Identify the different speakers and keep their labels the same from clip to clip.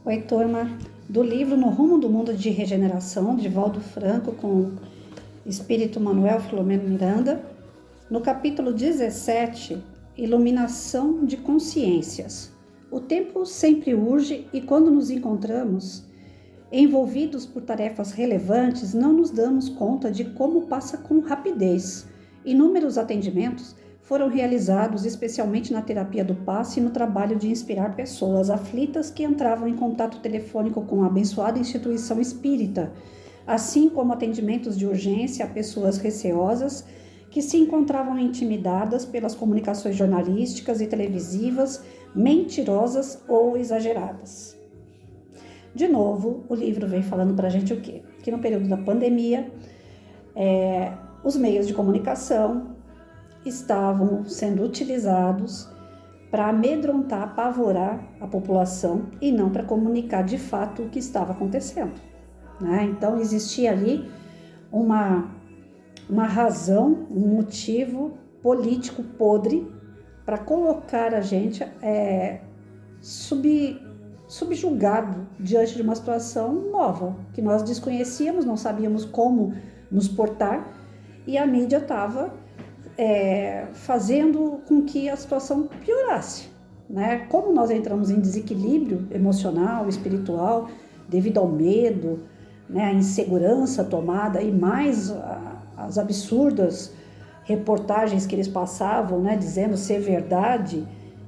Speaker 1: Oi, turma, do livro No Rumo do Mundo de Regeneração, de Valdo Franco, com Espírito Manuel Filomeno Miranda, no capítulo 17, Iluminação de Consciências. O tempo sempre urge e quando nos encontramos envolvidos por tarefas relevantes, não nos damos conta de como passa com rapidez. Inúmeros atendimentos foram realizados especialmente na terapia do passe e no trabalho de inspirar pessoas aflitas que entravam em contato telefônico com a abençoada instituição espírita, assim como atendimentos de urgência a pessoas receosas que se encontravam intimidadas pelas comunicações jornalísticas e televisivas, mentirosas ou exageradas. De novo, o livro vem falando para a gente o quê? Que no período da pandemia, os meios de comunicação estavam sendo utilizados para amedrontar, apavorar a população e não para comunicar de fato o que estava acontecendo, né? Então existia ali uma razão, um motivo político podre para colocar a gente subjugado diante de uma situação nova, que nós desconhecíamos, não sabíamos como nos portar, e a mídia estava fazendo com que a situação piorasse, né? Como nós entramos em desequilíbrio emocional, espiritual, devido ao medo, né, a insegurança tomada e mais as absurdas reportagens que eles passavam, né, dizendo ser verdade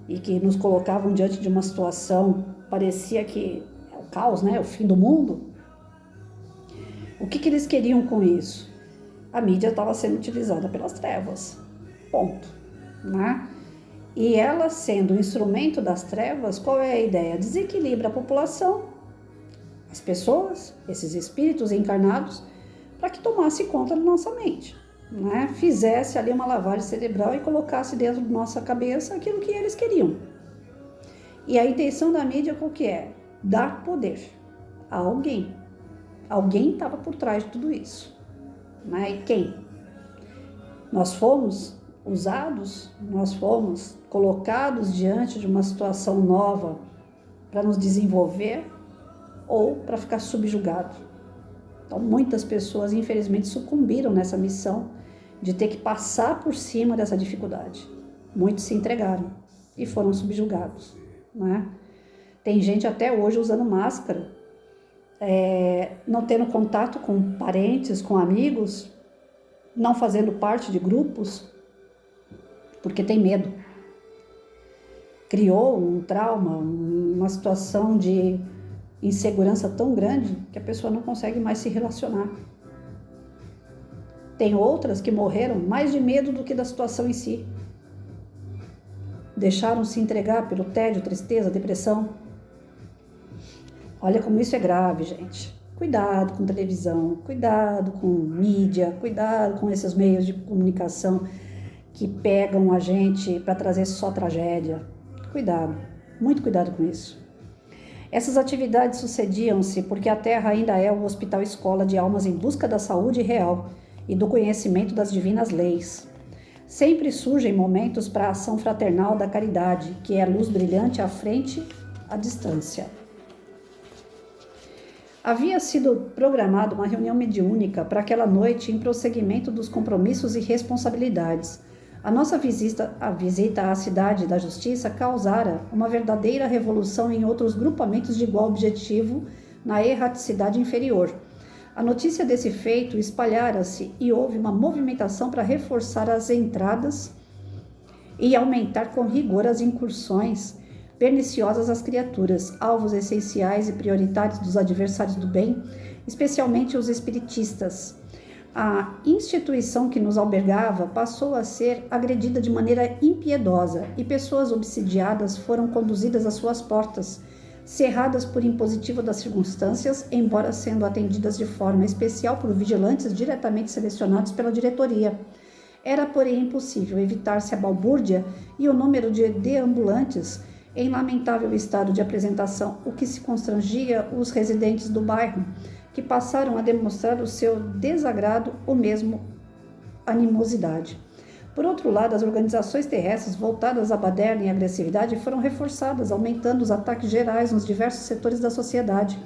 Speaker 1: e que nos colocavam diante de uma situação, parecia que é o caos, né, o fim do mundo. O que eles queriam com isso? A mídia estava sendo utilizada pelas trevas, ponto, né? E ela sendo um instrumento das trevas, qual é a ideia? Desequilibra a população, as pessoas, esses espíritos encarnados, para que tomasse conta da nossa mente, né? Fizesse ali uma lavagem cerebral e colocasse dentro da nossa cabeça aquilo que eles queriam. E a intenção da mídia qual que é? Dar poder a alguém. Alguém estava por trás de tudo isso. Né? E quem? Nós fomos usados, nós fomos colocados diante de uma situação nova para nos desenvolver ou para ficar subjugado. Então, muitas pessoas, infelizmente, sucumbiram nessa missão de ter que passar por cima dessa dificuldade. Muitos se entregaram e foram subjugados, né? Tem gente até hoje usando máscara, não tendo contato com parentes, com amigos, não fazendo parte de grupos, porque tem medo. Criou um trauma, uma situação de insegurança tão grande que a pessoa não consegue mais se relacionar. Tem outras que morreram mais de medo do que da situação em si. Deixaram se entregar pelo tédio, tristeza, depressão. Olha como isso é grave, gente. Cuidado com televisão, cuidado com mídia, cuidado com esses meios de comunicação que pegam a gente para trazer só tragédia. Cuidado, muito cuidado com isso. Essas atividades sucediam-se porque a Terra ainda é o hospital-escola de almas em busca da saúde real e do conhecimento das divinas leis. Sempre surgem momentos para a ação fraternal da caridade, que é a luz brilhante à frente, à distância. Havia sido programada uma reunião mediúnica para aquela noite em prosseguimento dos compromissos e responsabilidades. A nossa visita à cidade da justiça causara uma verdadeira revolução em outros grupamentos de igual objetivo na erraticidade inferior. A notícia desse feito espalhara-se e houve uma movimentação para reforçar as entradas e aumentar com rigor as incursões perniciosas às criaturas, alvos essenciais e prioritários dos adversários do bem, especialmente os espiritistas. A instituição que nos albergava passou a ser agredida de maneira impiedosa e pessoas obsidiadas foram conduzidas às suas portas, cerradas por impositivo das circunstâncias, embora sendo atendidas de forma especial por vigilantes diretamente selecionados pela diretoria. Era, porém, impossível evitar-se a balbúrdia e o número de deambulantes em lamentável estado de apresentação, o que se constrangia os residentes do bairro, que passaram a demonstrar o seu desagrado ou mesmo animosidade. Por outro lado, as organizações terrestres voltadas à baderna e agressividade foram reforçadas, aumentando os ataques gerais nos diversos setores da sociedade,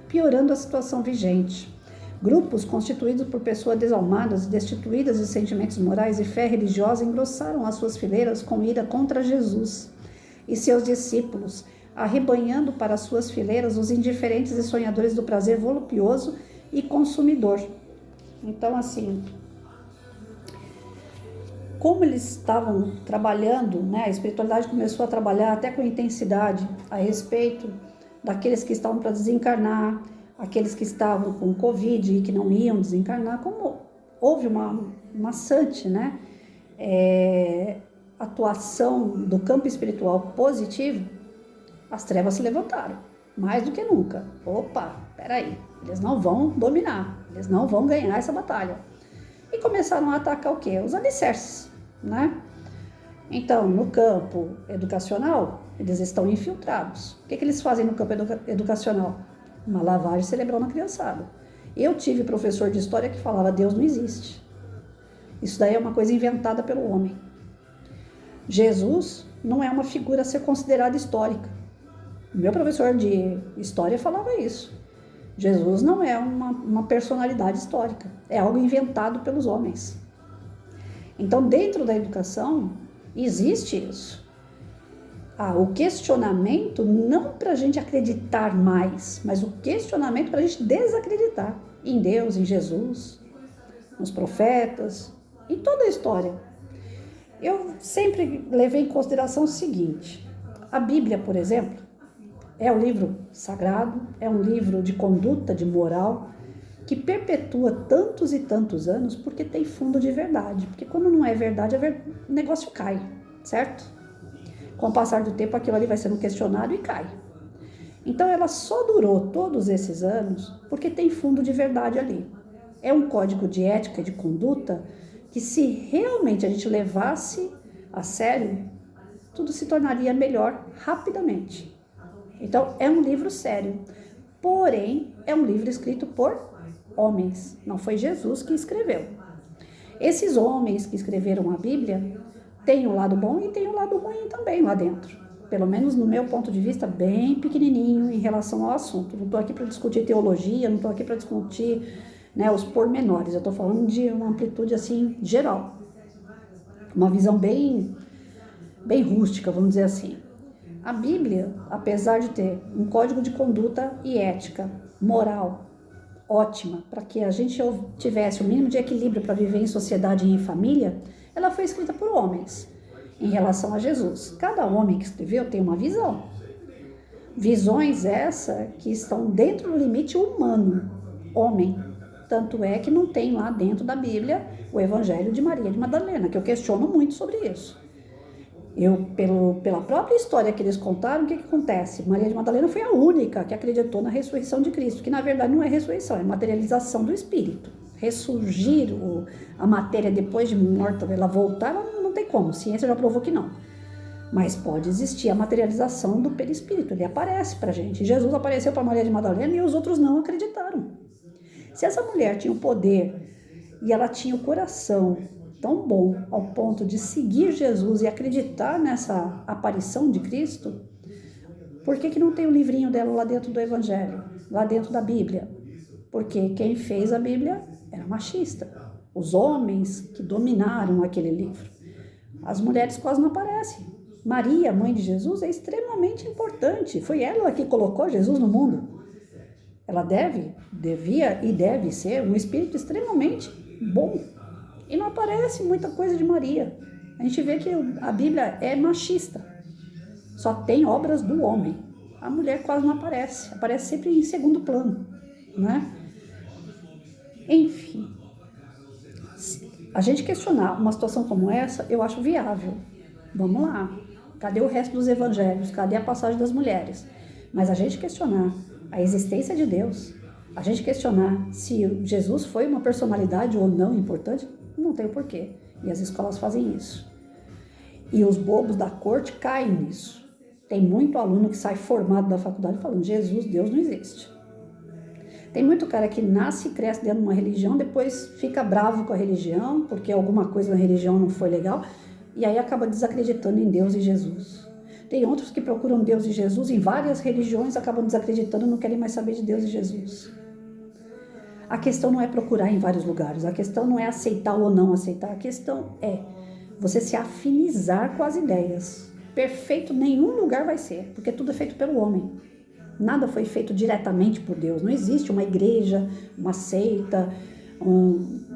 Speaker 1: piorando a situação vigente. Grupos constituídos por pessoas desalmadas e destituídas de sentimentos morais e fé religiosa engrossaram as suas fileiras com ira contra Jesus e seus discípulos, arrebanhando para suas fileiras os indiferentes e sonhadores do prazer voluptuoso e consumidor. Então, assim, como eles estavam trabalhando, né, a espiritualidade começou a trabalhar até com intensidade a respeito daqueles que estavam para desencarnar, aqueles que estavam com Covid e que não iam desencarnar, como houve uma maçante, né, atuação do campo espiritual positivo, as trevas se levantaram, mais do que nunca. Opa, peraí, eles não vão dominar, eles não vão ganhar essa batalha. E começaram a atacar o quê? Os alicerces, né? Então, no campo educacional, eles estão infiltrados. O que eles fazem no campo educacional? Uma lavagem cerebral na criançada. Eu tive professor de história que falava: Deus não existe. Isso daí é uma coisa inventada pelo homem. Jesus não é uma figura a ser considerada histórica. O meu professor de história falava isso. Jesus não é uma personalidade histórica. É algo inventado pelos homens. Então, dentro da educação, existe isso. O questionamento não para a gente acreditar mais, mas o questionamento para a gente desacreditar em Deus, em Jesus, nos profetas, em toda a história. Eu sempre levei em consideração o seguinte: a Bíblia, por exemplo, é um livro sagrado, é um livro de conduta, de moral, que perpetua tantos e tantos anos porque tem fundo de verdade. Porque quando não é verdade, o negócio cai, certo? Com o passar do tempo, aquilo ali vai sendo questionado e cai. Então, ela só durou todos esses anos porque tem fundo de verdade ali. É um código de ética e de conduta que, se realmente a gente levasse a sério, tudo se tornaria melhor rapidamente. Então, é um livro sério. Porém, é um livro escrito por homens. Não foi Jesus que escreveu. Esses homens que escreveram a Bíblia têm o lado bom e tem o lado ruim também lá dentro. Pelo menos no meu ponto de vista, bem pequenininho em relação ao assunto. Não estou aqui para discutir teologia, não estou aqui para discutir, né, os pormenores. Eu estou falando de uma amplitude assim geral. Uma visão bem rústica, vamos dizer assim. A Bíblia, apesar de ter um código de conduta e ética, moral, ótima, para que a gente tivesse o mínimo de equilíbrio para viver em sociedade e em família, ela foi escrita por homens em relação a Jesus. Cada homem que escreveu tem uma visão. Visões essas que estão dentro do limite humano, homem. Tanto é que não tem lá dentro da Bíblia o Evangelho de Maria de Madalena, que eu questiono muito sobre isso. Pela própria história que eles contaram, o que acontece? Maria de Madalena foi a única que acreditou na ressurreição de Cristo, que na verdade não é ressurreição, é materialização do Espírito. Ressurgir a matéria depois de morta, ela voltar, não tem como, a ciência já provou que não. Mas pode existir a materialização do perispírito, ele aparece pra gente. Jesus apareceu para Maria de Madalena e os outros não acreditaram. Se essa mulher tinha o poder e ela tinha o coração tão bom ao ponto de seguir Jesus e acreditar nessa aparição de Cristo, por que não tem o livrinho dela lá dentro do Evangelho, lá dentro da Bíblia? Porque quem fez a Bíblia era machista. Os homens que dominaram aquele livro. As mulheres quase não aparecem. Maria, mãe de Jesus, é extremamente importante. Foi ela que colocou Jesus no mundo. Ela devia e deve ser um espírito extremamente bom. E não aparece muita coisa de Maria. A gente vê que a Bíblia é machista. Só tem obras do homem. A mulher quase não aparece. Aparece sempre em segundo plano, né? Enfim, a gente questionar uma situação como essa, eu acho viável. Vamos lá. Cadê o resto dos evangelhos? Cadê a passagem das mulheres? Mas a gente questionar a existência de Deus, a gente questionar se Jesus foi uma personalidade ou não importante, não tem o porquê. E as escolas fazem isso. E os bobos da corte caem nisso. Tem muito aluno que sai formado da faculdade falando: Jesus, Deus não existe. Tem muito cara que nasce e cresce dentro de uma religião, depois fica bravo com a religião, porque alguma coisa na religião não foi legal, e aí acaba desacreditando em Deus e Jesus. Tem outros que procuram Deus e Jesus em várias religiões, acabam desacreditando e não querem mais saber de Deus e Jesus. A questão não é procurar em vários lugares, a questão não é aceitar ou não aceitar, a questão é você se afinizar com as ideias. Perfeito nenhum lugar vai ser, porque tudo é feito pelo homem. Nada foi feito diretamente por Deus. Não existe uma igreja, uma seita,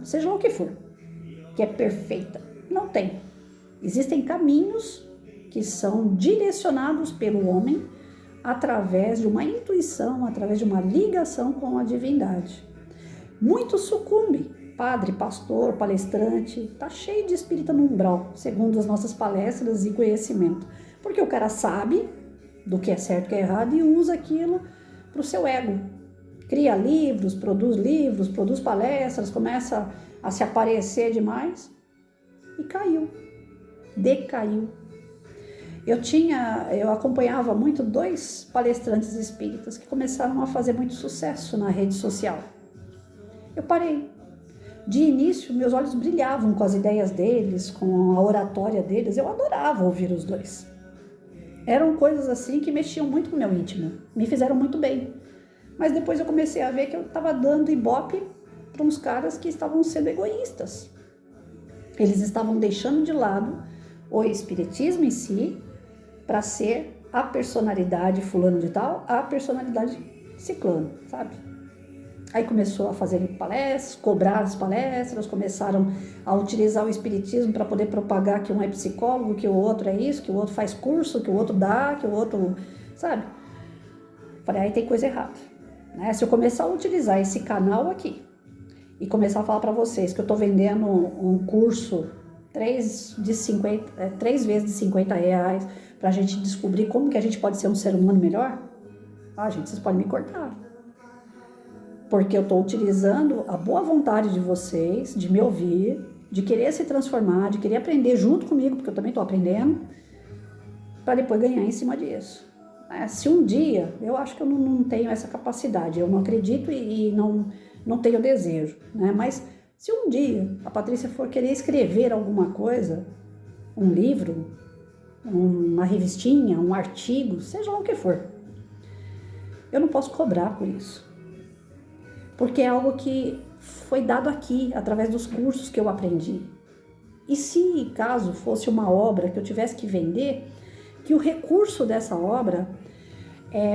Speaker 1: seja lá o que for, que é perfeita. Não tem. Existem caminhos que são direcionados pelo homem através de uma intuição, através de uma ligação com a divindade. Muito sucumbe. Padre, pastor, palestrante, tá cheio de espírita no umbral, segundo as nossas palestras e conhecimento. Porque o cara sabe do que é certo e que é errado e usa aquilo para o seu ego. Cria livros, produz palestras, começa a se aparecer demais e caiu, decaiu. Eu acompanhava muito 2 palestrantes espíritas que começaram a fazer muito sucesso na rede social. Eu parei. De início, meus olhos brilhavam com as ideias deles, com a oratória deles. Eu adorava ouvir os 2. Eram coisas assim que mexiam muito com o meu íntimo, me fizeram muito bem. Mas depois eu comecei a ver que eu estava dando ibope para uns caras que estavam sendo egoístas. Eles estavam deixando de lado o espiritismo em si para ser a personalidade fulano de tal, a personalidade ciclano, sabe? Aí começou a fazer palestras, cobrar as palestras, começaram a utilizar o espiritismo para poder propagar que um é psicólogo, que o outro é isso, que o outro faz curso, que o outro dá, que o outro, sabe? Falei, aí tem coisa errada, né? Se eu começar a utilizar esse canal aqui e começar a falar para vocês que eu estou vendendo um curso 3 vezes de 50 reais para a gente descobrir como que a gente pode ser um ser humano melhor, gente, vocês podem me cortar. Porque eu estou utilizando a boa vontade de vocês, de me ouvir, de querer se transformar, de querer aprender junto comigo, porque eu também estou aprendendo, para depois ganhar em cima disso. Se um dia, eu acho que eu não tenho essa capacidade, eu não acredito e não tenho desejo, né? Mas se um dia a Patrícia for querer escrever alguma coisa, um livro, uma revistinha, um artigo, seja lá o que for, eu não posso cobrar por isso. Porque é algo que foi dado aqui, através dos cursos que eu aprendi. E se, caso fosse uma obra que eu tivesse que vender, que o recurso dessa obra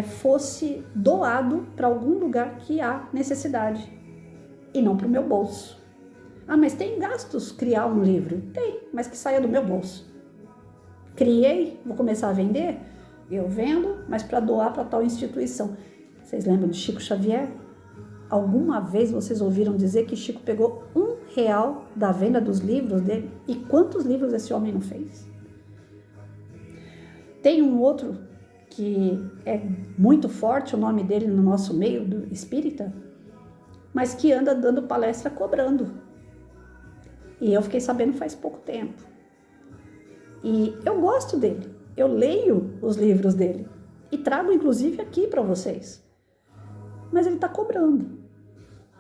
Speaker 1: fosse doado para algum lugar que há necessidade, e não para o meu bolso. Mas tem gastos criar um livro? Tem, mas que saia do meu bolso. Criei, vou começar a vender? Eu vendo, mas para doar para tal instituição. Vocês lembram de Chico Xavier? Alguma vez vocês ouviram dizer que Chico pegou R$1 da venda dos livros dele? E quantos livros esse homem não fez? Tem um outro que é muito forte, o nome dele no nosso meio do espírita, mas que anda dando palestra cobrando. E eu fiquei sabendo faz pouco tempo. E eu gosto dele, eu leio os livros dele e trago inclusive aqui para vocês. Mas ele está cobrando.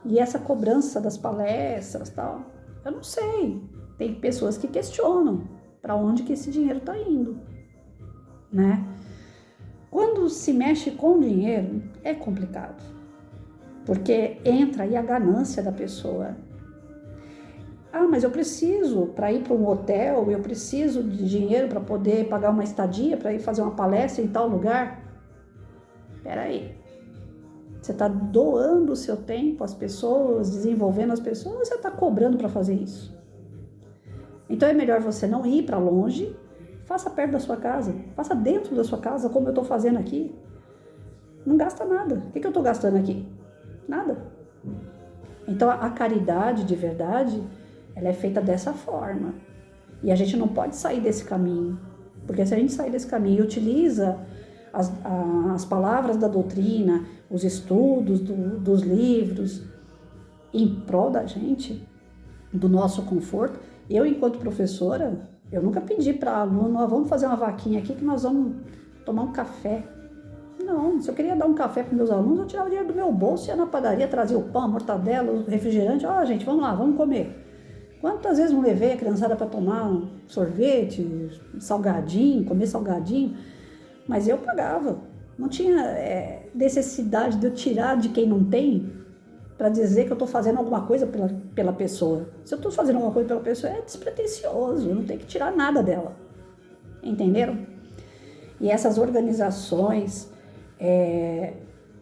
Speaker 1: E essa cobrança das palestras, tal, eu não sei. Tem pessoas que questionam para onde que esse dinheiro está indo, né? Quando se mexe com dinheiro, é complicado. Porque entra aí a ganância da pessoa. Mas eu preciso para ir para um hotel, eu preciso de dinheiro para poder pagar uma estadia, para ir fazer uma palestra em tal lugar. Espera aí. Você está doando o seu tempo às pessoas, desenvolvendo as pessoas, ou você está cobrando para fazer isso? Então é melhor você não ir para longe, faça perto da sua casa, faça dentro da sua casa, como eu estou fazendo aqui. Não gasta nada. O que eu estou gastando aqui? Nada. Então a caridade de verdade, ela é feita dessa forma. E a gente não pode sair desse caminho. Porque se a gente sair desse caminho e utiliza as palavras da doutrina, os estudos dos livros, em prol da gente, do nosso conforto. Eu, enquanto professora, eu nunca pedi para aluno, vamos fazer uma vaquinha aqui que nós vamos tomar um café. Não, se eu queria dar um café para meus alunos, eu tirava dinheiro do meu bolso, ia na padaria, trazia o pão, a mortadela, o refrigerante. Gente, vamos lá, vamos comer. Quantas vezes não levei a criançada para tomar um sorvete, salgadinho, comer salgadinho, mas eu pagava. Não tinha necessidade de eu tirar de quem não tem para dizer que eu estou fazendo alguma coisa pela pessoa. Se eu estou fazendo alguma coisa pela pessoa, é despretensioso, eu não tenho que tirar nada dela. Entenderam? E essas organizações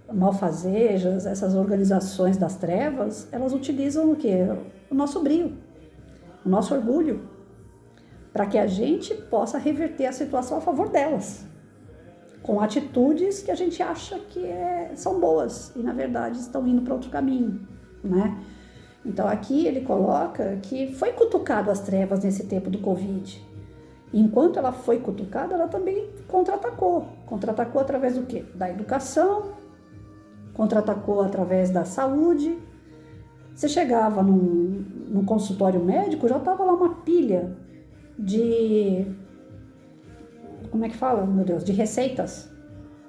Speaker 1: malfazejas, essas organizações das trevas, elas utilizam o quê? O nosso brio, o nosso orgulho, para que a gente possa reverter a situação a favor delas, com atitudes que a gente acha que são boas e, na verdade, estão indo para outro caminho, né? Então, aqui ele coloca que foi cutucado as trevas nesse tempo do Covid. Enquanto ela foi cutucada, ela também contra-atacou. Contra-atacou através do quê? Da educação, contra-atacou através da saúde. Você chegava num consultório médico, já estava lá uma pilha de... Como é que fala, meu Deus? De receitas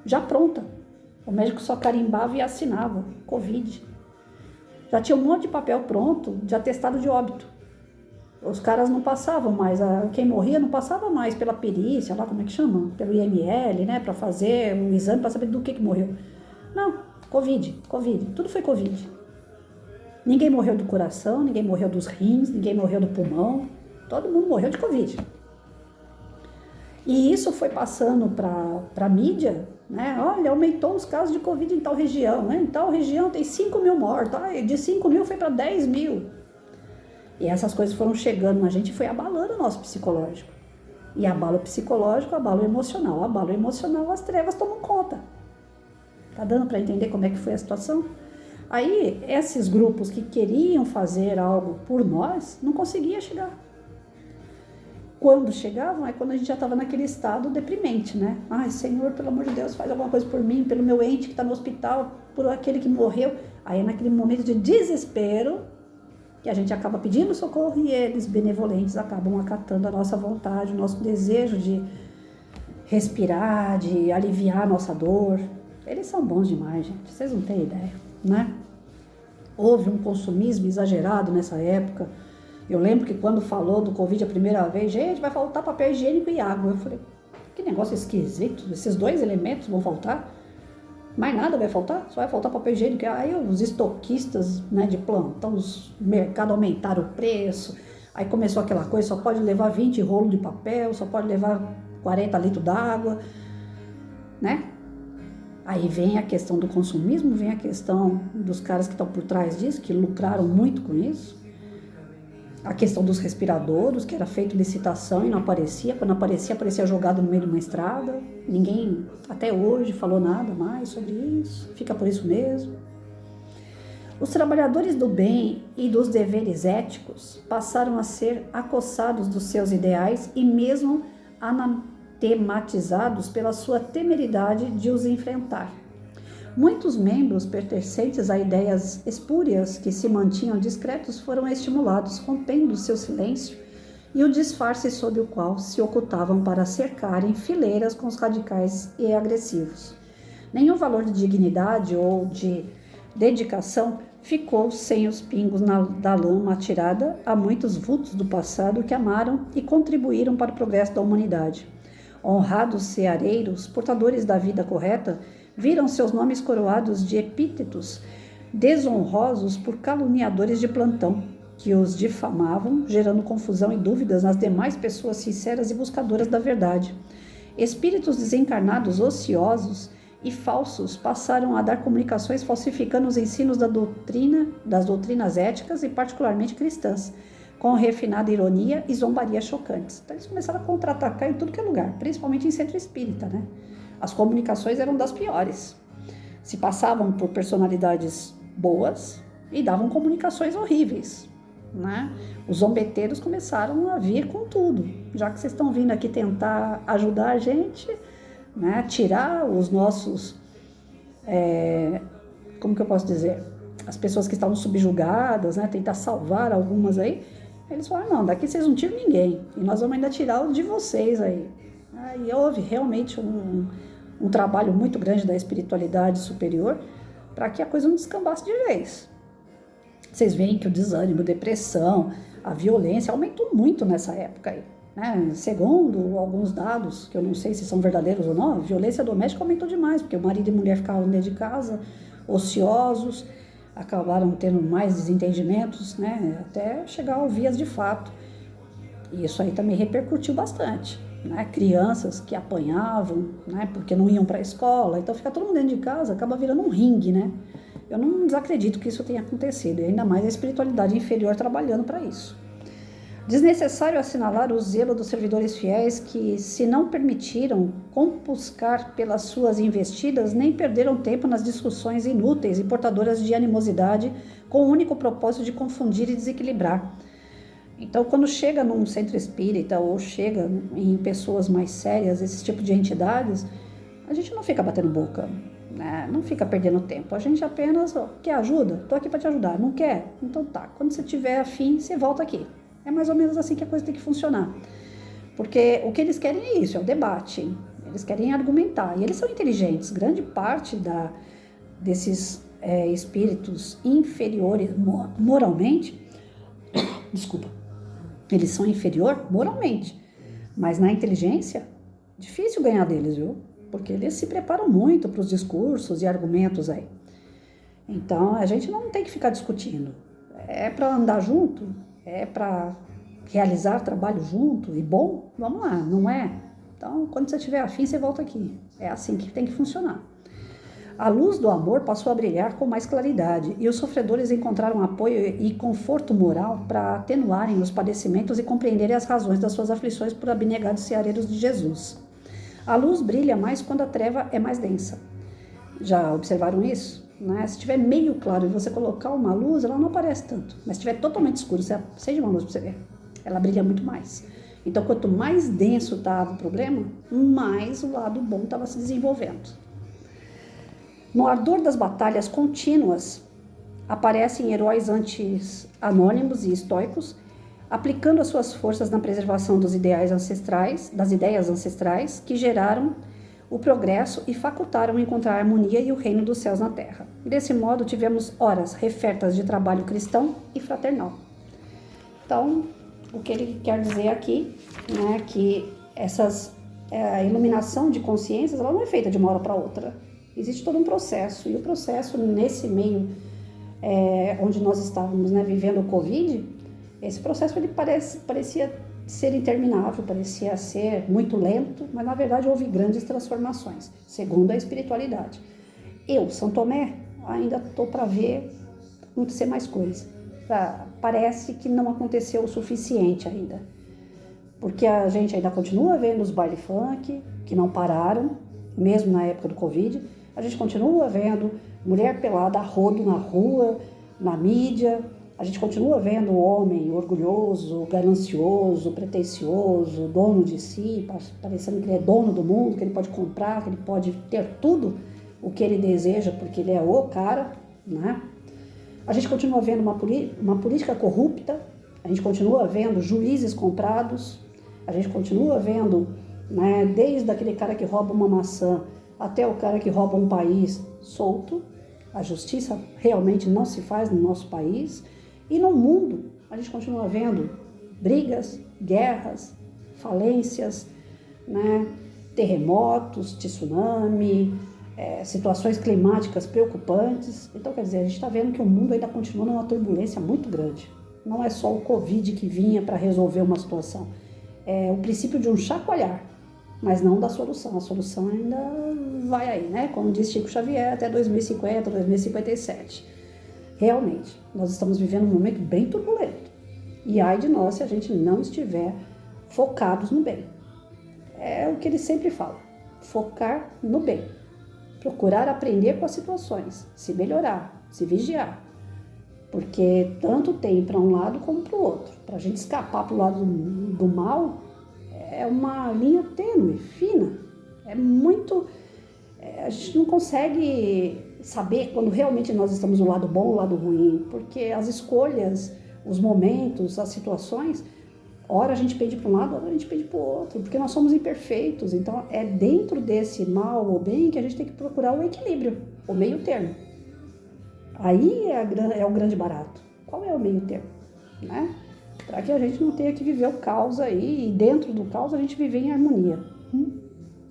Speaker 1: já pronta. O médico só carimbava e assinava. Covid. Já tinha um monte de papel pronto de atestado de óbito. Os caras não passavam mais, quem morria não passava mais pela perícia, lá como é que chama? Pelo IML, né? Para fazer um exame para saber do que morreu. Não, Covid, tudo foi Covid. Ninguém morreu do coração, ninguém morreu dos rins, ninguém morreu do pulmão, todo mundo morreu de Covid. E isso foi passando para a mídia, né? Olha, aumentou os casos de Covid em tal região, né? Em tal região tem 5 mil mortos, de 5 mil foi para 10 mil. E essas coisas foram chegando na gente e foi abalando o nosso psicológico. E abalo psicológico, abalo emocional. Abalo emocional, as trevas tomam conta. Tá dando para entender como é que foi a situação? Aí, esses grupos que queriam fazer algo por nós, não conseguiam chegar. Quando chegavam, é quando a gente já estava naquele estado deprimente, né? Ai, Senhor, pelo amor de Deus, faz alguma coisa por mim, pelo meu ente que está no hospital, por aquele que morreu. Aí, naquele momento de desespero, que a gente acaba pedindo socorro e eles, benevolentes, acabam acatando a nossa vontade, o nosso desejo de respirar, de aliviar a nossa dor. Eles são bons demais, gente, vocês não têm ideia, né? Houve um consumismo exagerado nessa época. Eu lembro que quando falou do Covid a primeira vez, gente, vai faltar papel higiênico e água. Eu falei, que negócio esquisito, esses dois elementos vão faltar? Mais nada vai faltar? Só vai faltar papel higiênico. Aí os estoquistas, né, de plantão, os mercados aumentaram o preço. Aí começou aquela coisa, só pode levar 20 rolos de papel, só pode levar 40 litros d'água, né? Aí vem a questão do consumismo, vem a questão dos caras que estão por trás disso, que lucraram muito com isso. A questão dos respiradores, que era feito licitação e não aparecia. Quando aparecia, aparecia jogado no meio de uma estrada. Ninguém, até hoje, falou nada mais sobre isso. Fica por isso mesmo. Os trabalhadores do bem e dos deveres éticos passaram a ser acossados dos seus ideais e mesmo anatematizados pela sua temeridade de os enfrentar. Muitos membros pertencentes a ideias espúrias que se mantinham discretos foram estimulados, rompendo seu silêncio e o disfarce sob o qual se ocultavam para cercarem fileiras com os radicais e agressivos. Nenhum valor de dignidade ou de dedicação ficou sem os pingos da lama atirada a muitos vultos do passado que amaram e contribuíram para o progresso da humanidade. Honrados ceareiros, portadores da vida correta, viram seus nomes coroados de epítetos desonrosos por caluniadores de plantão, que os difamavam, gerando confusão e dúvidas nas demais pessoas sinceras e buscadoras da verdade. Espíritos desencarnados, ociosos e falsos passaram a dar comunicações falsificando os ensinos das doutrinas éticas e particularmente cristãs, com refinada ironia e zombaria chocantes. Então eles começaram a contra-atacar em tudo que é lugar, principalmente em centro espírita, né? As comunicações eram das piores. Se passavam por personalidades boas e davam comunicações horríveis, né? Os zombeteiros começaram a vir com tudo. Já que vocês estão vindo aqui tentar ajudar a gente, né? Tirar os nossos... como que eu posso dizer? As pessoas que estavam subjugadas, né? Tentar salvar algumas aí. Eles falaram, não, daqui vocês não tiram ninguém. E nós vamos ainda tirar o de vocês aí. Aí houve realmente um trabalho muito grande da espiritualidade superior para que a coisa não descambasse de vez. Vocês veem que o desânimo, a depressão, a violência aumentou muito nessa época aí, né? Segundo alguns dados, que eu não sei se são verdadeiros ou não, a violência doméstica aumentou demais, porque o marido e a mulher ficavam dentro de casa, ociosos, acabaram tendo mais desentendimentos, né? Até chegar ao vias de fato. E isso aí também repercutiu bastante, né? Crianças que apanhavam, né? Porque não iam para a escola, então fica todo mundo dentro de casa, acaba virando um ringue, né? Eu não desacredito que isso tenha acontecido, e ainda mais a espiritualidade inferior trabalhando para isso. Desnecessário assinalar o zelo dos servidores fiéis que, se não permitiram compuscar pelas suas investidas, nem perderam tempo nas discussões inúteis e portadoras de animosidade, com o único propósito de confundir e desequilibrar. Então, quando chega num centro espírita ou chega em pessoas mais sérias, esse tipo de entidades, a gente não fica batendo boca, né? Não fica perdendo tempo. A gente apenas, quer ajuda? Estou aqui para te ajudar. Não quer? Então tá. Quando você tiver afim, você volta aqui. É mais ou menos assim que a coisa tem que funcionar. Porque o que eles querem é isso, é o debate. Eles querem argumentar. E eles são inteligentes. Grande parte desses espíritos inferiores moralmente, desculpa, eles são inferior moralmente. Mas na inteligência, difícil ganhar deles, viu? Porque eles se preparam muito para os discursos e argumentos aí. Então, a gente não tem que ficar discutindo. É para andar junto, é para realizar trabalho junto e bom, vamos lá, não é? Então, quando você tiver afim, você volta aqui. É assim que tem que funcionar. A luz do amor passou a brilhar com mais claridade e os sofredores encontraram apoio e conforto moral para atenuarem os padecimentos e compreenderem as razões das suas aflições por abnegados ceareiros de Jesus. A luz brilha mais quando a treva é mais densa. Já observaram isso? Né? Se estiver meio claro e você colocar uma luz, ela não aparece tanto. Mas se estiver totalmente escuro, você acende uma luz para você ver. Ela brilha muito mais. Então, quanto mais denso estava o problema, mais o lado bom estava se desenvolvendo. No ardor das batalhas contínuas, aparecem heróis anônimos e estoicos, aplicando as suas forças na preservação dos ideais ancestrais, das ideias ancestrais que geraram o progresso e facultaram encontrar a harmonia e o reino dos céus na terra. Desse modo, tivemos horas refertas de trabalho cristão e fraternal. Então, o que ele quer dizer aqui, né, que a iluminação de consciências, ela não é feita de uma hora para outra. Existe todo um processo, e o processo nesse meio onde nós estávamos, né, vivendo o Covid, esse processo ele parecia ser interminável, parecia ser muito lento, mas na verdade houve grandes transformações, segundo a espiritualidade. Eu, São Tomé, ainda estou para ver acontecer mais coisa. Parece que não aconteceu o suficiente ainda, porque a gente ainda continua vendo os baile funk, que não pararam, mesmo na época do Covid, a gente continua vendo mulher pelada a rodo na rua, na mídia, a gente continua vendo o homem orgulhoso, ganancioso, pretensioso, dono de si, parecendo que ele é dono do mundo, que ele pode comprar, que ele pode ter tudo o que ele deseja, porque ele é o cara, né? A gente continua vendo uma política corrupta, a gente continua vendo juízes comprados, a gente continua vendo, né, desde aquele cara que rouba uma maçã até o cara que rouba um país solto. A justiça realmente não se faz no nosso país. E no mundo, a gente continua vendo brigas, guerras, falências, né, terremotos, tsunami, situações climáticas preocupantes. Então, quer dizer, a gente está vendo que o mundo ainda continua numa turbulência muito grande. Não é só o Covid que vinha para resolver uma situação. É o princípio de um chacoalhar, mas não da solução. A solução ainda vai aí, né? Como diz Chico Xavier, até 2050, 2057. Realmente, nós estamos vivendo um momento bem turbulento. E ai de nós se a gente não estiver focados no bem. É o que ele sempre fala, focar no bem. Procurar aprender com as situações, se melhorar, se vigiar. Porque tanto tem para um lado como para o outro. Para a gente escapar para o lado do mal, é uma linha tênue, fina. É muito... a gente não consegue saber quando realmente nós estamos no lado bom ou no lado ruim, porque as escolhas, os momentos, as situações, Ora a gente pende para um lado, ora a gente pende para o outro, porque nós somos imperfeitos. Então é dentro desse mal ou bem que a gente tem que procurar o equilíbrio, o meio termo. Aí é o grande barato. Qual é o meio termo? Né? Para que a gente não tenha que viver o caos aí, e dentro do caos a gente viver em harmonia.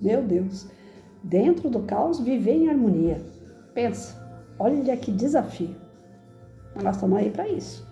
Speaker 1: Meu Deus! Dentro do caos, viver em harmonia. Pensa, olha que desafio. Nós estamos aí para isso.